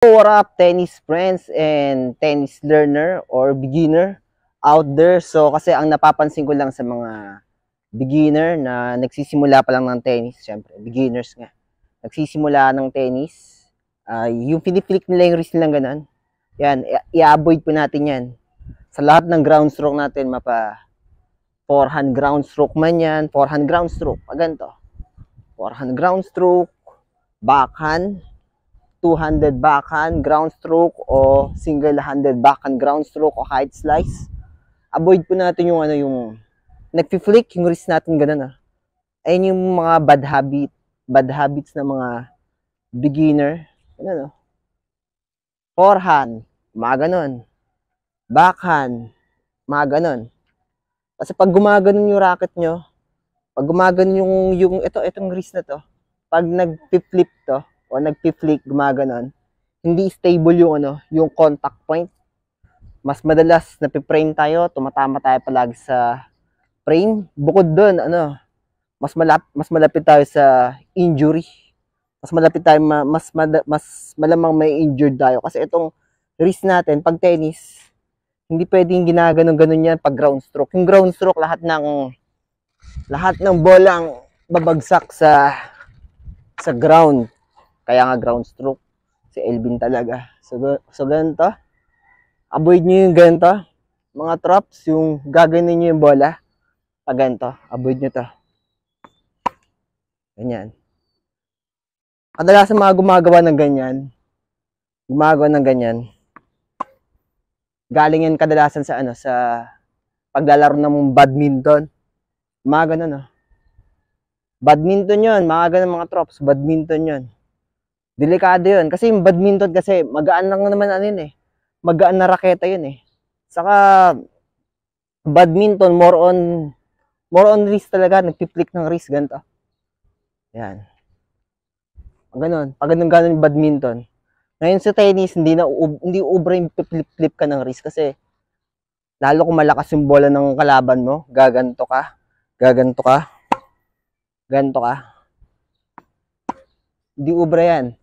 What up, tennis friends and tennis learner or beginner out there? So, kasi ang napapansin ko lang sa mga beginner na nagsisimula pa lang ng tennis, syempre, beginners nga, nagsisimula ng tennis, yung piniflick nila yung wrist nilang ganun, yan, i-avoid po natin yan. Sa lahat ng ground stroke natin, mapa forehand ground stroke man yan, forehand ground stroke, ganito, forehand ground stroke, backhand, two-handed backhand ground stroke o single-handed backhand ground stroke o height slice. Avoid po natin yung yung nagfi-flick yung wrist natin ganun Ayun yung mga bad habits na mga beginner. Forehand, mga ganun. Backhand, mga ganun. Kasi pag gumaganon yung racket nyo, pag gumaganon itong wrist na to, pag nag-flip to, o nagpi-flick, gumaganon, hindi stable yung contact point. Mas madalas napiprame tayo, tumatama tayo palagi sa frame. Bukod doon, mas malapit tayo sa injury. Mas malapit tayo, mas malamang may injured tayo. Kasi itong wrist natin, pag tennis, hindi pwedeng ginaganon-ganon yan pag ground stroke. Yung ground stroke, lahat ng bolang babagsak sa ground. Kaya nga ground stroke. Si Elvin talaga. So ganito. Avoid nyo yung ganito. Mga traps, yung gaganin nyo yung bola. Pag ganito, avoid nyo to. Ganyan. Kadalasan mga gumagawa ng ganyan, galing yan kadalasan sa sa paglalaro ng badminton. Mga ganun, Badminton yun, mga ganun mga traps. Badminton yun. Delikado yun. Kasi yung badminton kasi, magaan lang naman magaan na raketa yun Saka, badminton, more on wrist talaga. Nagpiplik ng wrist, ganito. Yan. Ganun. Pag ganun yung badminton. Ngayon sa tennis, hindi ubra yung flip ka ng wrist kasi lalo kung malakas yung bola ng kalaban mo, gaganto ka. Hindi ubra yan.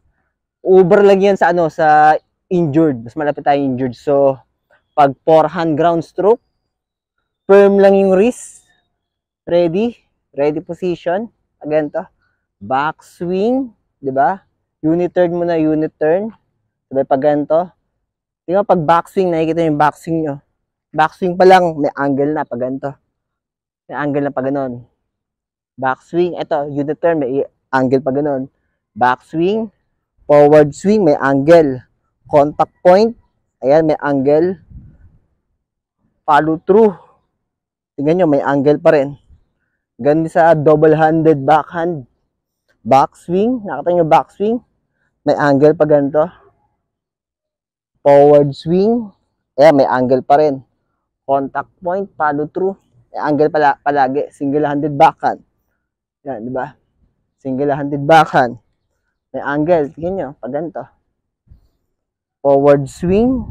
Uber lang yan sa sa injured. Mas malapit tayo injured. So, pag forehand ground stroke, firm lang yung wrist. Ready position. Again to. Back swing, 'di ba? Unit turn muna, unit turn. Sabay pag ganito. Tingnan pag back swing, nakikita niyo yung back swing nyo. Back swing pa lang, may angle na pag ganito. May angle na pag ganon. Back swing, ito, unit turn, may angle pa ganon. Back swing, forward swing, may angle. Contact point, ayan, may angle. Follow through. Tingnan nyo, may angle pa rin. Ganun sa double-handed backhand. Back swing, nakita nyo back swing, may angle pa ganito. Forward swing, ayan, may angle pa rin. Contact point, follow through, may angle palagi. Single-handed backhand. Yan, di ba? Single-handed backhand. May angle. Tingnan nyo, pag ganito. Forward swing,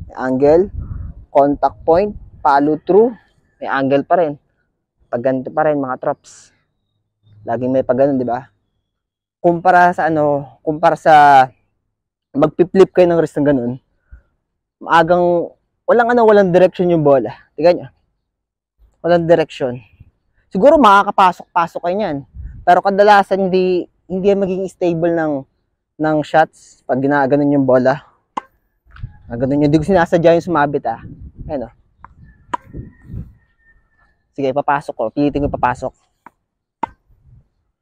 may angle. Contact point, follow through, may angle pa rin. Pag ganito pa rin, mga traps. Laging may pag ganun, di ba? Kumpara sa magpi-flip kayo ng wrist ng ganun, walang direction yung bola. Tingnan nyo. Walang direction. Siguro makakapasok-pasok kayo niyan. Pero kadalasan hindi magiging stable ng shots pag ginaganon yung bola. Ganun yun. Hindi ko sinasadya yung sumabit Ayan Sige, papasok ko. Pilitin ko papasok.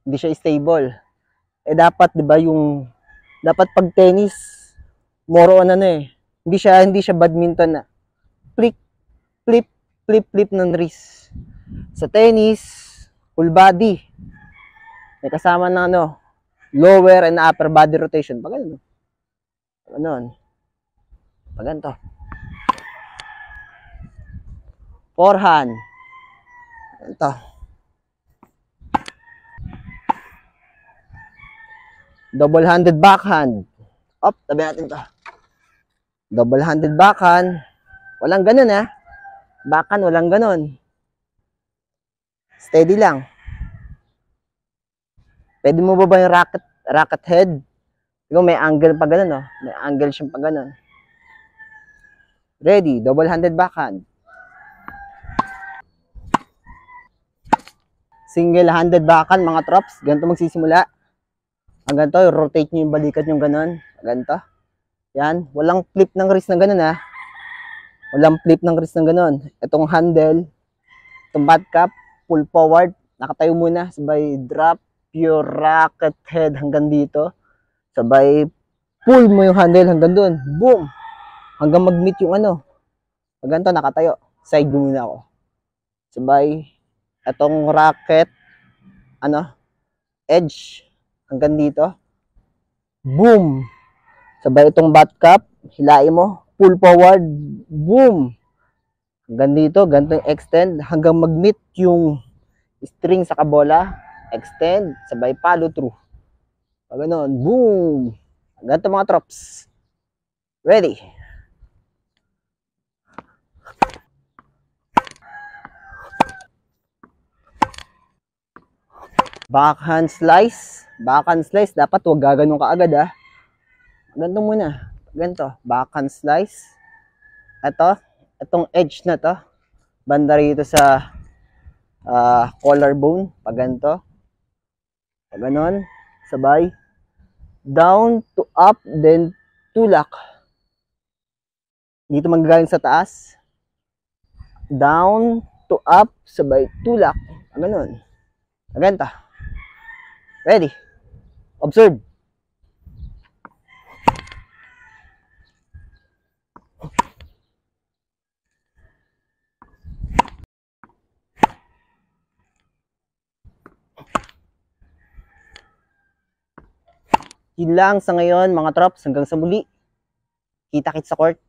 Hindi siya stable. Dapat, 'di ba, dapat pag tennis more on Hindi siya badminton na. Flip ng wrist. Sa tennis, full body. May kasama ng lower and upper body rotation. Pag ganun. Pag ganito. Forehand. Ito. Double-handed backhand. Tabi natin to. Double-handed backhand. Walang ganun Backhand, walang ganun. Steady lang. Pwede mo ba yung racket head? Ikaw may angle pa ganun, oh. May angle siyang pa ganun. Ready, double-handed backhand. Single-handed backhand, mga trops. Ganito magsisimula. Ang ganito, rotate nyo yung balikat nyo ganun. Ganito. Yan. Walang flip ng wrist na ganun, ha. Walang flip ng wrist na ganun. Itong handle, itong bat cup, pull forward. Nakatayo muna. Sabay drop your racket head hanggang dito. Sabay pull mo yung handle hanggang doon. Boom! Hanggang mag-meet yung ano. Ganito, nakatayo. Side muna ako. Sabay, itong racket, edge, hanggang dito. Boom! Sabay itong bat cup, hilain mo, pull forward, boom! Hanggang dito, ganito yung extend, hanggang mag-meet yung string sa kabola, extend, sabay follow through. Pag ganoon, boom! Ganito mga trops. Ready? Backhand slice. Backhand slice, dapat huwag gaganong ka agad, ha. Ganito muna. Ganito. Backhand slice. Itong edge na to. Banda rito sa collarbone. Pag ganito. Pag ganon. Sabay. Down to up, then tulak. Dito magagaling sa taas. Down to up, sabay tulak. Pag ganon. Pag ganito. Ready? Observe. Yun lang sa ngayon mga trops. Hanggang sa muli. Kita-kits sa court.